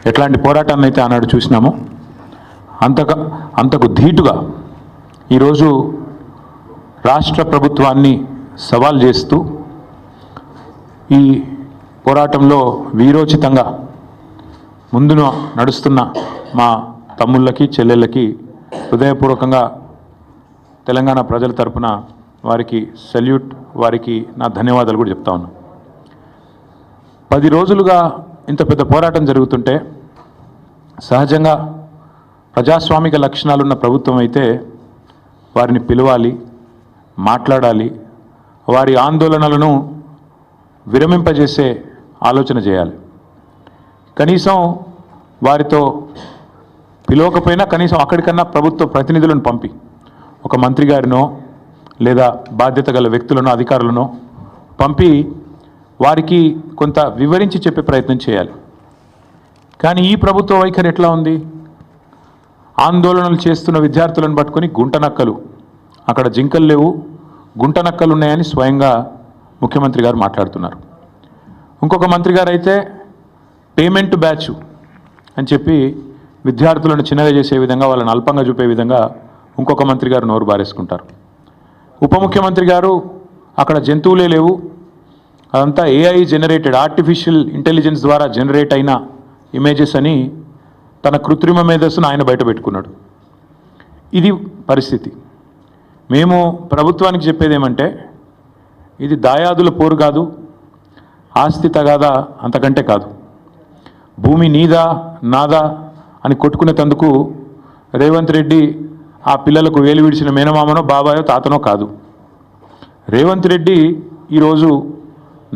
ఎట్లాంటి పోరాటాన్ని అయితే ఆనాడు చూసినామో అంతకు ధీటుగా ఈరోజు రాష్ట్ర ప్రభుత్వాన్ని సవాల్ చేస్తూ ఈ పోరాటంలో వీరోచితంగా ముందున నడుస్తున్న మా తమ్ముళ్ళకి చెల్లెళ్ళకి హృదయపూర్వకంగా తెలంగాణ ప్రజల తరపున వారికి సెల్యూట్, వారికి నా ధన్యవాదాలు కూడా చెప్తా ఉన్నాను. 10 రోజులుగా ఇంత పెద్ద పోరాటం జరుగుతుంటే సహజంగా ప్రజాస్వామిక లక్షణాలున్న ప్రభుత్వం అయితే వారిని పిలవాలి, మాట్లాడాలి, వారి ఆందోళనలను విరమింపజేసే ఆలోచన చేయాలి. కనీసం వారితో పిలవకపోయినా కనీసం అక్కడికన్నా ప్రభుత్వ ప్రతినిధులను పంపి ఒక మంత్రి గారినో లేదా బాధ్యత గల వ్యక్తులను, అధికారులను పంపి వారికి కొంత వివరించి చెప్పే ప్రయత్నం చేయాలి. కానీ ఈ ప్రభుత్వ వైఖరి ఎట్లా ఉంది? ఆందోళనలు చేస్తున్న విద్యార్థులను పట్టుకొని గుంటనక్కలు, అక్కడ జింకలు లేవు, గుంటనక్కలు ఉన్నాయని స్వయంగా ముఖ్యమంత్రి గారు మాట్లాడుతున్నారు. ఇంకొక మంత్రి గారు అయితే పేమెంట్ బ్యాచ్ అని చెప్పి విద్యార్థులను చిన్నగా చేసే విధంగా, వాళ్ళని అల్పంగా చూపే విధంగా ఇంకొక మంత్రి గారు నోరు బారేసుకుంటారు. ఉప ముఖ్యమంత్రి గారు అక్కడ జంతువులే లేవు, అదంతా ఏఐ జనరేటెడ్, ఆర్టిఫిషియల్ ఇంటెలిజెన్స్ ద్వారా జనరేట్ అయిన ఇమేజెస్ అని తన కృత్రిమ మేధస్సును ఆయన బయట పెట్టుకున్నాడు. ఇది పరిస్థితి. మేము ప్రభుత్వానికి చెప్పేది ఏమంటే, ఇది దాయాదుల పోరు కాదు, ఆస్తి తగాదా అంతకంటే కాదు. భూమి నీదా నాదా అని కొట్టుకునేందుకు రేవంత్ రెడ్డి ఆ పిల్లలకు వేలు విడిచిన మేనమామనో బాబాయో తాతనో కాదు. రేవంత్ రెడ్డి ఈరోజు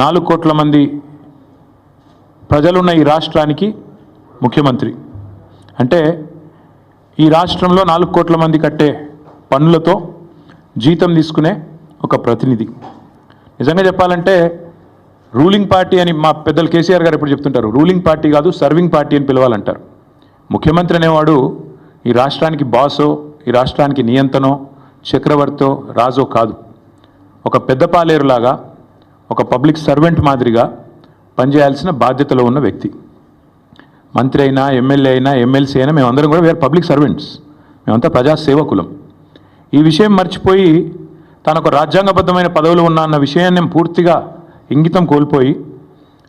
4 కోట్ల మంది ప్రజలున్న ఈ రాష్ట్రానికి ముఖ్యమంత్రి. అంటే ఈ రాష్ట్రంలో 4 కోట్ల మంది కట్టే పన్నులతో జీతం తీసుకునే ఒక ప్రతినిధి. నిజంగా చెప్పాలంటే రూలింగ్ పార్టీ అని మా పెద్దలు కేసీఆర్ గారు ఎప్పుడు చెప్తుంటారు, రూలింగ్ పార్టీ కాదు సర్వింగ్ పార్టీ అని పిలవాలంటారు. ముఖ్యమంత్రి అనేవాడు ఈ రాష్ట్రానికి బాసో, ఈ రాష్ట్రానికి నియంతనో, చక్రవర్తో, రాజో కాదు. ఒక పెద్ద పాలేరులాగా, ఒక పబ్లిక్ సర్వెంట్ మాదిరిగా పనిచేయాల్సిన బాధ్యతలో ఉన్న వ్యక్తి. మంత్రి అయినా, ఎమ్మెల్యే అయినా, ఎమ్మెల్సీ అయినా మేమందరం కూడా వేరే పబ్లిక్ సర్వెంట్స్, మేమంతా ప్రజాసేవకులం. ఈ విషయం మర్చిపోయి తనకు రాజ్యాంగబద్ధమైన పదవులు ఉన్నా అన్న విషయాన్ని పూర్తిగా ఇంగితం కోల్పోయి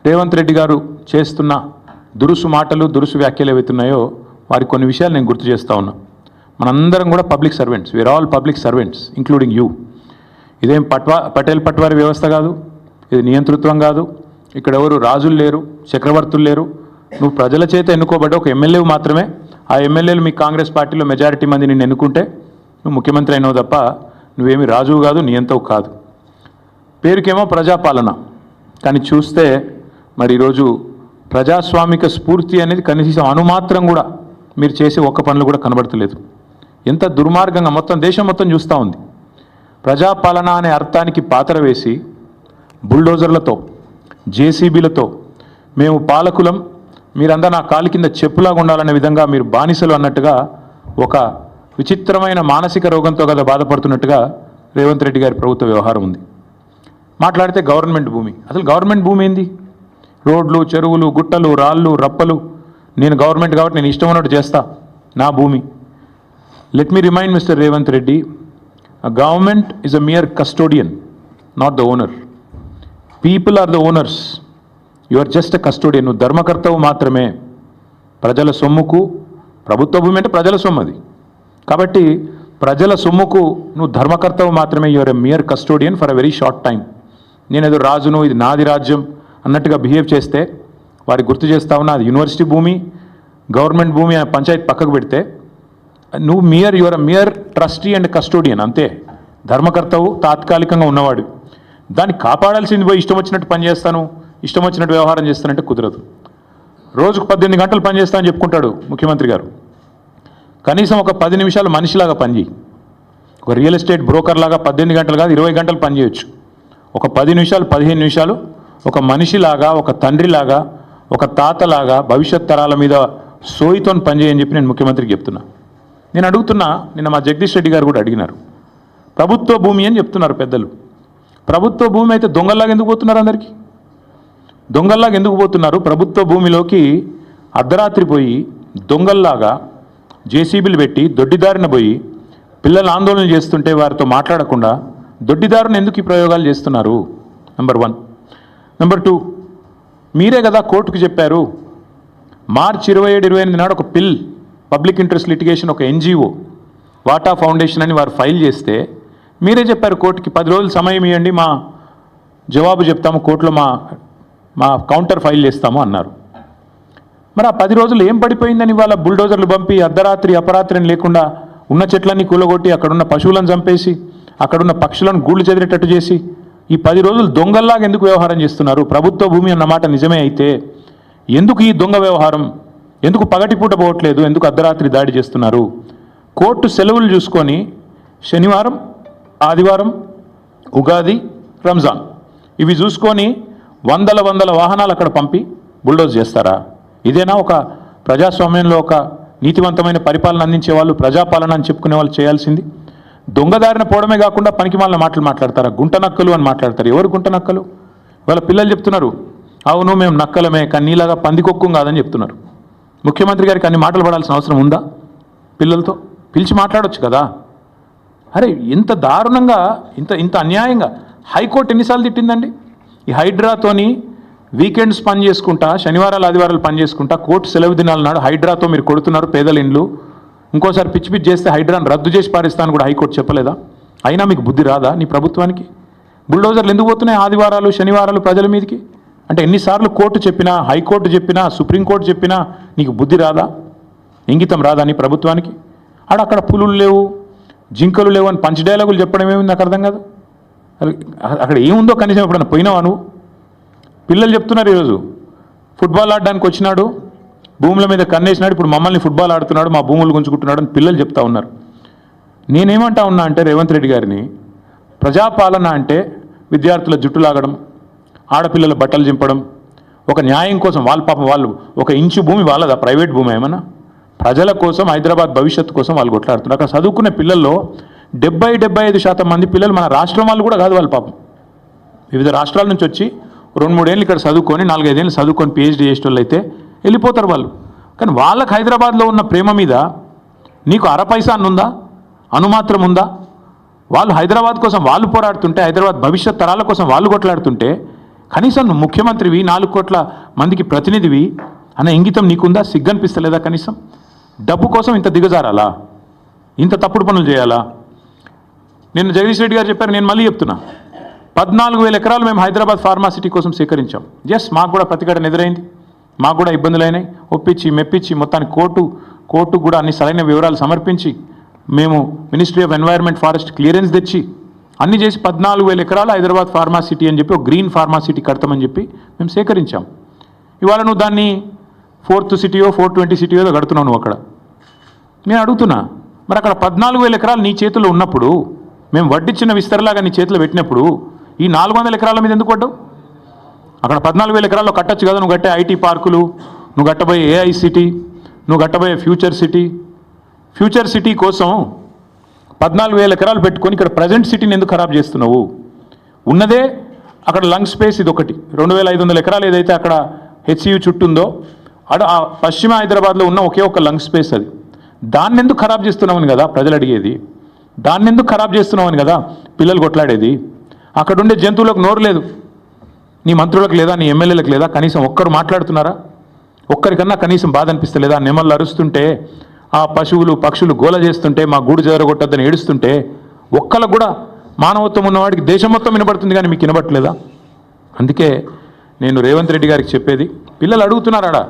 రేవంత్ రెడ్డి గారు చేస్తున్న దురుసు మాటలు, దురుసు వ్యాఖ్యలు ఏవైతున్నాయో వారి కొన్ని విషయాలు నేను గుర్తు చేస్తూ ఉన్నా. మనందరం కూడా public servants, we are all public servants including you. ఇదేం పటేల్ పట్వారి వ్యవస్థ కాదు, ఇది నియంతృత్వం కాదు. ఇక్కడ ఎవరు రాజులు లేరు, చక్రవర్తులు లేరు. నువ్వు ప్రజల చేత ఎన్నుకోబడ్డ ఒక ఎమ్మెల్యే మాత్రమే. ఆ ఎమ్మెల్యేలు మీ కాంగ్రెస్ పార్టీలో మెజారిటీ మంది నిన్ను ఎన్నుకుంటే నువ్వు ముఖ్యమంత్రి అయినావు తప్ప నువ్వేమి రాజువు కాదు, నియంతవు కాదు. పేరుకేమో ప్రజాపాలన, కానీ చూస్తే మరి ఈరోజు ప్రజాస్వామిక స్ఫూర్తి అనేది కనీసం అనుమాత్రం కూడా మీరు చేసే ఒక్క పనులు కూడా కనబడతలేదు. ఎంత దుర్మార్గంగా మొత్తం దేశం మొత్తం చూస్తూ ఉంది. ప్రజాపాలన అనే అర్థానికి పాత్ర వేసి బుల్డోజర్లతో, జేసీబీలతో మేము పాలకులం, మీరందరూ నా కాలి కింద చెప్పులాగా ఉండాలనే విధంగా మీరు బానిసలు అన్నట్టుగా ఒక విచిత్రమైన మానసిక రోగంతో కదా బాధపడుతున్నట్టుగా రేవంత్ రెడ్డి గారి ప్రభుత్వ వ్యవహారం ఉంది. మాట్లాడితే గవర్నమెంట్ భూమి, అసలు గవర్నమెంట్ భూమి ఏంది? రోడ్లు, చెరువులు, గుట్టలు, రాళ్ళు, రప్పలు, నేను గవర్నమెంట్ కాబట్టి నేను ఇష్టం ఉన్నట్టు చేస్తా, నా భూమి. Let me remind Mister Revanth Reddy, a government is a mere custodian, not the owner. People are the owners. You are just a custodian. నువ్వు ధర్మకర్తవు మాత్రమే. ప్రజల సొమ్ముకు, ప్రభుత్వ భూమి అంటే ప్రజల సొమ్ము అది కాబట్టి ప్రజల సొమ్ముకు నువ్వు ధర్మకర్తవు మాత్రమే. You are a mere custodian for a very short time. నేనేదో రాజును, ఇది నాది రాజ్యం అన్నట్టుగా బిహేవ్ చేస్తే వారికి గుర్తు చేస్తా ఉన్నా, అది యూనివర్సిటీ భూమి, గవర్నమెంట్ భూమి, పంచాయతీ పక్కకు పెడితే నువ్వు you are a mere trustee and custodian, అంతే. ధర్మకర్తవు తాత్కాలికంగా ఉన్నవాడు. దాన్ని కాపాడాల్సింది పోయి ఇష్టం వచ్చినట్టు పనిచేస్తాను, ఇష్టం వచ్చినట్టు వ్యవహారం చేస్తానంటే కుదరదు. రోజుకు 18 గంటలు పనిచేస్తా అని చెప్పుకుంటాడు ముఖ్యమంత్రి గారు. కనీసం ఒక 10 నిమిషాలు మనిషిలాగా పనిచేయి. ఒక రియల్ ఎస్టేట్ బ్రోకర్ లాగా 18 గంటలు కాదు 20 గంటలు పనిచేయచ్చు. ఒక 10 నిమిషాలు 15 నిమిషాలు ఒక మనిషిలాగా, ఒక తండ్రిలాగా, ఒక తాతలాగా భవిష్యత్ తరాల మీద సోయితో పనిచేయని చెప్పి నేను ముఖ్యమంత్రికి చెప్తున్నా. నేను అడుగుతున్నా, నిన్న మా జగదీష్ రెడ్డి గారు కూడా అడిగినారు, ప్రభుత్వ భూమి అని చెప్తున్నారు పెద్దలు. ప్రభుత్వ భూమి అయితే దొంగల్లాగా ఎందుకు పోతున్నారు? అందరికీ దొంగల్లాగా ఎందుకు పోతున్నారు? ప్రభుత్వ భూమిలోకి అర్ధరాత్రి పోయి దొంగల్లాగా జేసీబీలు పెట్టి దొడ్డిదారిన పోయి పిల్లలు ఆందోళన చేస్తుంటే వారితో మాట్లాడకుండా దొడ్డిదారుని ఎందుకు ఈ ప్రయోగాలు చేస్తున్నారు? నెంబర్ 1. నెంబర్ 2, మీరే కదా కోర్టుకు చెప్పారు మార్చి 27, 28 నాడు ఒక పబ్లిక్ ఇంట్రెస్ట్ లిటిగేషన్ ఒక NGO వాటా ఫౌండేషన్ అని వారు ఫైల్ చేస్తే మీరే చెప్పారు కోర్టుకి 10 రోజులు సమయం ఇవ్వండి, మా జవాబు చెప్తాము, కోర్టులో మా కౌంటర్ ఫైల్ చేస్తాము అన్నారు. మరి ఆ 10 రోజులు ఏం పడిపోయిందని వాళ్ళ బుల్డోజర్లు పంపి అర్ధరాత్రి అపరాత్రి లేకుండా ఉన్న చెట్లన్నీ కూలగొట్టి అక్కడున్న పశువులను చంపేసి అక్కడున్న పక్షులను గూళ్ళు చెదిరేటట్టు చేసి ఈ 10 రోజులు దొంగల్లాగా ఎందుకు వ్యవహారం చేస్తున్నారు? ప్రభుత్వ భూమి అన్నమాట నిజమే అయితే ఎందుకు ఈ దొంగ వ్యవహారం? ఎందుకు పగటిపూట పోవట్లేదు? ఎందుకు అర్ధరాత్రి దాడి చేస్తున్నారు? కోర్టు సెలవులు చూసుకొని శనివారం, ఆదివారం, ఉగాది, రంజాన్ ఇవి చూసుకొని వందల వాహనాలు అక్కడ పంపి బుల్డోజ్ చేస్తారా? ఇదేనా ఒక ప్రజాస్వామ్యంలో ఒక నీతివంతమైన పరిపాలన అందించే వాళ్ళు, ప్రజాపాలన అని చెప్పుకునే వాళ్ళు చేయాల్సింది? దొంగదారిన పోవడమే కాకుండా పనికిమాలిన మాటలు మాట్లాడతారా? గుంట నక్కలు అని మాట్లాడతారు. ఎవరు గుంట నక్కలు? వాళ్ళ పిల్లలు చెప్తున్నారు, అవును మేము నక్కలమే కానీ నీలాగా పందికొక్కం కాదని చెప్తున్నారు. ముఖ్యమంత్రి గారికి అన్ని మాటలు పడాల్సిన అవసరం ఉందా? పిల్లలతో పిలిచి మాట్లాడొచ్చు కదా. అరే ఇంత దారుణంగా, ఇంత అన్యాయంగా హైకోర్టు ఎన్నిసార్లు తిట్టిందండి? ఈ హైడ్రాతోని వీకెండ్స్ పని చేసుకుంటా, శనివారాలు ఆదివారాలు పని చేసుకుంటా, కోర్టు సెలవు దినాల నాడు హైడ్రాతో మీరు కొడుతున్నారు పేదల ఇండ్లు, ఇంకోసారి పిచ్చి చేస్తే హైడ్రాను రద్దు చేసి పారిస్తాను కూడా హైకోర్టు చెప్పలేదా? అయినా మీకు బుద్ధి రాదా నీ ప్రభుత్వానికి? బుల్డోజర్లు ఎందుకు పోతున్నాయి ఆదివారాలు శనివారాలు ప్రజల మీదకి? అంటే ఎన్నిసార్లు కోర్టు చెప్పినా, హైకోర్టు చెప్పినా, సుప్రీంకోర్టు చెప్పినా నీకు బుద్ధి రాదా? ఇంగితం రాదా నీ ప్రభుత్వానికి? అక్కడ పులులు లేవు, జింకలు లేవు అని పంచ్ డైలాగులు చెప్పడం ఏముంది నాకు అర్థం కాదు. అక్కడ ఏముందో కనీసం ఎప్పుడన్నా పోయినావా నువ్వు? పిల్లలు చెప్తున్నారు ఈరోజు ఫుట్బాల్ ఆడడానికి వచ్చినాడు, భూముల మీద కన్నేసినాడు, ఇప్పుడు మమ్మల్ని ఫుట్బాల్ ఆడుతున్నాడు, మా భూములు గుంజుకుంటున్నాడు అని పిల్లలు చెప్తా ఉన్నారు. నేనేమంటా ఉన్నా అంటే రేవంత్ రెడ్డి గారిని, ప్రజాపాలన అంటే విద్యార్థుల జుట్టు లాగడం, ఆడపిల్లల బట్టలు చింపడం, ఒక న్యాయం కోసం వాళ్ళ పాపం వాళ్ళు ఒక ఇంచు భూమి వాళ్ళదా? ప్రైవేట్ భూమి ఏమన్నా? ప్రజల కోసం, హైదరాబాద్ భవిష్యత్తు కోసం వాళ్ళు కొట్లాడుతున్నారు. అక్కడ చదువుకునే పిల్లల్లో 70-75% మంది పిల్లలు మన రాష్ట్రం వాళ్ళు కూడా కాదు. వాళ్ళ పాపం వివిధ రాష్ట్రాల నుంచి వచ్చి 2-3 ఏళ్ళు ఇక్కడ చదువుకొని 4-5 ఏళ్ళు చదువుకొని PhD చేసేటోళ్ళు అయితే వెళ్ళిపోతారు వాళ్ళు. కానీ వాళ్ళకి హైదరాబాద్లో ఉన్న ప్రేమ మీద నీకు అరపైసా ఉందా? అనుమాత్రం ఉందా? వాళ్ళు హైదరాబాద్ కోసం వాళ్ళు పోరాడుతుంటే, హైదరాబాద్ భవిష్యత్ తరాల కోసం వాళ్ళు కొట్లాడుతుంటే కనీసం నువ్వు ముఖ్యమంత్రివి, 4 కోట్ల మందికి ప్రతినిధివి అనే ఇంగితం నీకుందా? సిగ్గనిపిస్తలేదా కనీసం? డబ్బు కోసం ఇంత దిగజారాలా? ఇంత తప్పుడు పనులు చేయాలా? నేను జగదీష్ రెడ్డి గారు చెప్పారు, నేను మళ్ళీ చెప్తున్నా, 14,000 ఎకరాలు మేము హైదరాబాద్ ఫార్మాసిటీ కోసం సేకరించాం. మాకు కూడా ప్రతిఘటన ఎదురైంది, మాకు కూడా ఇబ్బందులు అయినాయి. ఒప్పించి మెప్పించి మొత్తానికి కోర్టు కూడా అన్ని సరైన వివరాలు సమర్పించి మేము ministry of environment forest clearance తెచ్చి అన్ని చేసి 14,000 ఎకరాలు హైదరాబాద్ ఫార్మాసిటీ అని చెప్పి ఒక గ్రీన్ ఫార్మాసిటీ కడతామని చెప్పి మేము సేకరించాం. ఇవాళ నువ్వు దాన్ని 4th సిటీయో 420 సిటీయో కడుతున్నావు నువ్వు అక్కడ. నేను అడుగుతున్నా, మరి అక్కడ 14,000 ఎకరాలు నీ చేతిలో ఉన్నప్పుడు, మేము వడ్డిచ్చిన విస్తరలాగా నీ చేతిలో పెట్టినప్పుడు ఈ 400 ఎకరాల మీద ఎందుకు పడ్డావు? అక్కడ 14,000 ఎకరాల్లో కట్టచ్చు కదా. నువ్వు కట్టే IT పార్కులు, నువ్వు కట్టబోయే AI సిటీ, నువ్వు కట్టబోయే ఫ్యూచర్ సిటీ కోసం 14,000 ఎకరాలు పెట్టుకొని ఇక్కడ ప్రజెంట్ సిటీని ఎందుకు ఖరాబ్ చేస్తున్నావు? ఉన్నదే అక్కడ లంగ్ స్పేస్ ఇది ఒకటి, 2,500 ఎకరాలు ఏదైతే అక్కడ HCU చుట్టూ ఉందో ఆ పశ్చిమ హైదరాబాద్లో ఉన్న ఒకే ఒక లంగ్ స్పేస్ అది. దాన్ని ఎందుకు ఖరాబ్ చేస్తున్నామని కదా ప్రజలు అడిగేది. దాన్ని ఎందుకు ఖరాబ్ చేస్తున్నామని కదా పిల్లలు కొట్లాడేది. అక్కడుండే జంతువులకు నోరు లేదు, నీ మంత్రులకు లేదా, నీ ఎమ్మెల్యేలకు లేదా? కనీసం ఒక్కరు మాట్లాడుతున్నారా? ఒక్కరికన్నా కనీసం బాధ అనిపిస్తలేదా? నెమళ్ళు అరుస్తుంటే, ఆ పశువులు పక్షులు గోల చేస్తుంటే, మా గూడు చెదరగొట్టద్దని ఏడుస్తుంటే ఒక్కళ్ళకు కూడా మానవత్వం ఉన్నవాడికి దేశం మొత్తం వినబడుతుంది, కానీ మీకు వినబట్టలేదా? అందుకే నేను రేవంత్ రెడ్డి గారికి చెప్పేది, పిల్లలు అడుగుతున్నారాడా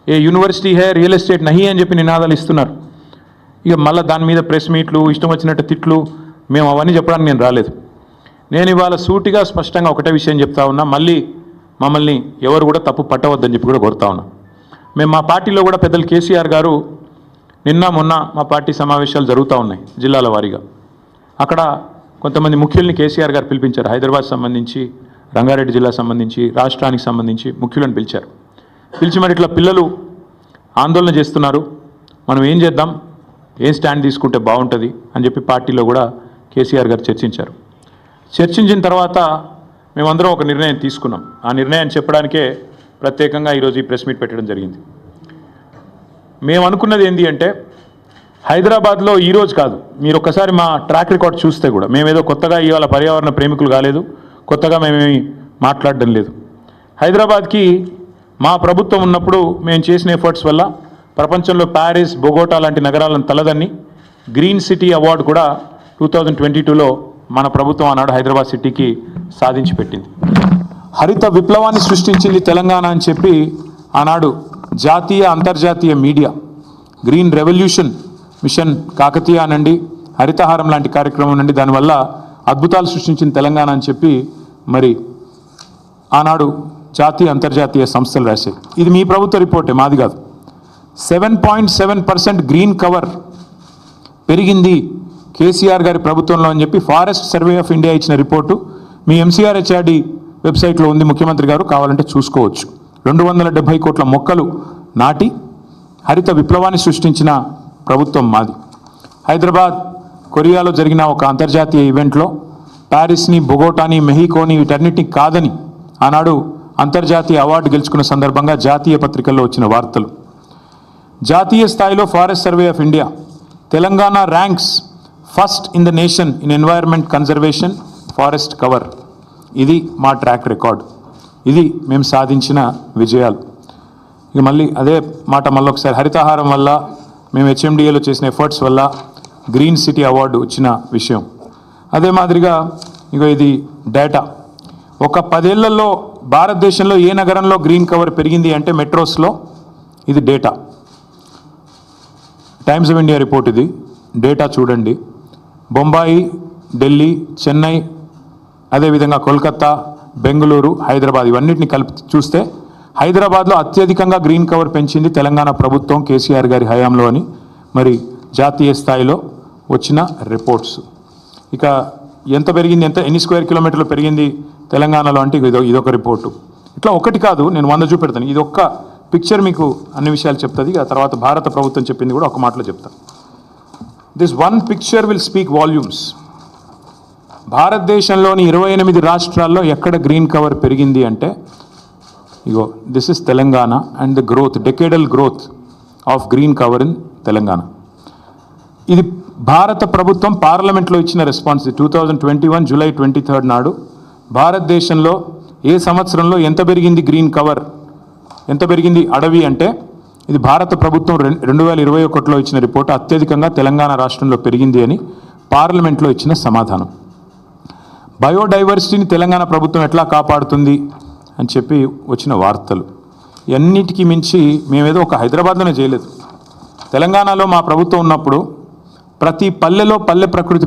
ఏ యూనివర్సిటీ హే రియల్ ఎస్టేట్ నహి అని చెప్పి నినాదాలు ఇస్తున్నారు. ఇక మళ్ళీ దాని మీద ప్రెస్ మీట్లు, ఇష్టం వచ్చినట్టు తిట్లు, మేము అవన్నీ చెప్పడానికి నేను రాలేదు. నేను ఇవాళ సూటిగా స్పష్టంగా ఒకటే విషయం చెప్తా ఉన్నా, మళ్ళీ మమ్మల్ని ఎవరు కూడా తప్పు పట్టవద్దని చెప్పి కూడా కోరుతా ఉన్నా. మేము మా పార్టీలో కూడా పెద్దలు కేసీఆర్ గారు నిన్న మొన్న మా పార్టీ సమావేశాలు జరుగుతూ ఉన్నాయి జిల్లాల వారీగా. అక్కడ కొంతమంది ముఖ్యుల్ని కేసీఆర్ గారు పిలిపించారు. హైదరాబాద్ సంబంధించి, రంగారెడ్డి జిల్లా సంబంధించి, రాష్ట్రానికి సంబంధించి ముఖ్యులను పిలిచారు. పిలిచి మరి ఇట్లా పిల్లలు ఆందోళన చేస్తున్నారు, మనం ఏం చేద్దాం, ఏం స్టాండ్ తీసుకుంటే బాగుంటుంది అని చెప్పి పార్టీలో కూడా కేసీఆర్ గారు చర్చించారు. చర్చించిన తర్వాత మేమందరం ఒక నిర్ణయం తీసుకున్నాం. ఆ నిర్ణయాన్ని చెప్పడానికే ప్రత్యేకంగా ఈరోజు ఈ ప్రెస్ మీట్ పెట్టడం జరిగింది. మేము అనుకున్నది ఏంటి అంటే హైదరాబాద్లో ఈరోజు కాదు, మీరు ఒక్కసారి మా ట్రాక్ రికార్డ్ చూస్తే కూడా మేమేదో కొత్తగా ఇవాళ పర్యావరణ ప్రేమికులు కాలేదు, కొత్తగా మేమేమి మాట్లాడడం లేదు. హైదరాబాద్కి మా ప్రభుత్వం ఉన్నప్పుడు మేము చేసిన ఎఫర్ట్స్ వల్ల ప్రపంచంలో ప్యారిస్, బొగోటా లాంటి నగరాలను తలదన్ని గ్రీన్ సిటీ అవార్డు కూడా 2022లో మన ప్రభుత్వం ఆనాడు హైదరాబాద్ సిటీకి సాధించి పెట్టింది. హరిత విప్లవాన్ని సృష్టించింది తెలంగాణ అని చెప్పి ఆనాడు జాతీయ అంతర్జాతీయ media green revolution mission Kakatiya అనండి, హరితహారం లాంటి కార్యక్రమం నుండి దానివల్ల అద్భుతాలు సృష్టించిన తెలంగాణ అని చెప్పి మరి ఆనాడు జాతీయ అంతర్జాతీయ సంస్థలు రాశాయి. ఇది మీ ప్రభుత్వ రిపోర్టే, మాది కాదు. 7.7% గ్రీన్ కవర్ పెరిగింది కేసీఆర్ గారి ప్రభుత్వంలో అని చెప్పి ఫారెస్ట్ సర్వే ఆఫ్ ఇండియా ఇచ్చిన రిపోర్టు మీ MCRHRD వెబ్సైట్లో ఉంది, ముఖ్యమంత్రి గారు కావాలంటే చూసుకోవచ్చు. 270 కోట్ల మొక్కలు నాటి హరిత విప్లవాన్ని సృష్టించిన ప్రభుత్వం మాది. హైదరాబాద్, కొరియాలో జరిగిన ఒక అంతర్జాతీయ ఈవెంట్లో ప్యారిస్ని, బొగోటాని, మెహికోని వీటన్నిటిని కాదని ఆనాడు అంతర్జాతీయ అవార్డు గెలుచుకున్న సందర్భంగా జాతీయ పత్రికల్లో వచ్చిన వార్తలు. జాతీయ స్థాయిలో forest survey of India Telangana ranks first in the nation in environment conservation forest cover. ఇది మా ట్రాక్ రికార్డ్, ఇది మేము సాధించిన విజయాలు. ఇక మళ్ళీ అదే మాట మళ్ళొకసారి, హరితహారం వల్ల మేము HMDAలో చేసిన ఎఫర్ట్స్ వల్ల గ్రీన్ సిటీ అవార్డు వచ్చిన విషయం. అదే మాదిరిగా ఇగో ఇది డేటా. ఒక 10 ఏళ్లలో భారతదేశంలో ఏ నగరంలో గ్రీన్ కవర్ పెరిగింది అంటే మెట్రోస్లో. ఇది data, times of India report. ఇది డేటా చూడండి. బొంబాయి, ఢిల్లీ, చెన్నై, అదేవిధంగా కోల్కతా, బెంగళూరు, హైదరాబాద్ ఇవన్నిటిని కలిపి చూస్తే హైదరాబాద్లో అత్యధికంగా గ్రీన్ కవర్ పెంచింది తెలంగాణ ప్రభుత్వం కేసీఆర్ గారి హయాంలో అని మరి జాతీయ స్థాయిలో వచ్చిన రిపోర్ట్స్. ఇక ఎంత పెరిగింది, ఎన్ని స్క్వేర్ కిలోమీటర్లు పెరిగింది తెలంగాణలో అంటే ఇదొక రిపోర్టు. ఇట్లా ఒకటి కాదు, నేను 100 చూపెడతాను. ఇది ఒక్క పిక్చర్ మీకు అన్ని విషయాలు చెప్తుంది. ఆ తర్వాత భారత ప్రభుత్వం చెప్పింది కూడా ఒక మాటలో చెప్తాను. This one picture will speak volumes. భారతదేశంలోని 28 రాష్ట్రాల్లో ఎక్కడ గ్రీన్ కవర్ పెరిగింది అంటే ఇగో this is Telangana and the growth, decadal growth of green cover in Telangana. ఇది భారత ప్రభుత్వం పార్లమెంట్లో ఇచ్చిన రెస్పాన్స్. 2021 జూలై 23 నాడు భారతదేశంలో ఏ సంవత్సరంలో ఎంత పెరిగింది గ్రీన్ కవర్, ఎంత పెరిగింది అడవి అంటే ఇది భారత ప్రభుత్వం 2021లో ఇచ్చిన రిపోర్టు. అత్యధికంగా తెలంగాణ రాష్ట్రంలో పెరిగింది అని పార్లమెంట్లో ఇచ్చిన సమాధానం. బయోడైవర్సిటీని తెలంగాణ ప్రభుత్వం ఎట్లా కాపాడుతుంది అని చెప్పి వచ్చిన వార్తలు. అన్నిటికీ మించి మేమేదో ఒక హైదరాబాద్లోనే చేయలేదు. తెలంగాణలో మా ప్రభుత్వం ఉన్నప్పుడు ప్రతి పల్లెలో పల్లె ప్రకృతి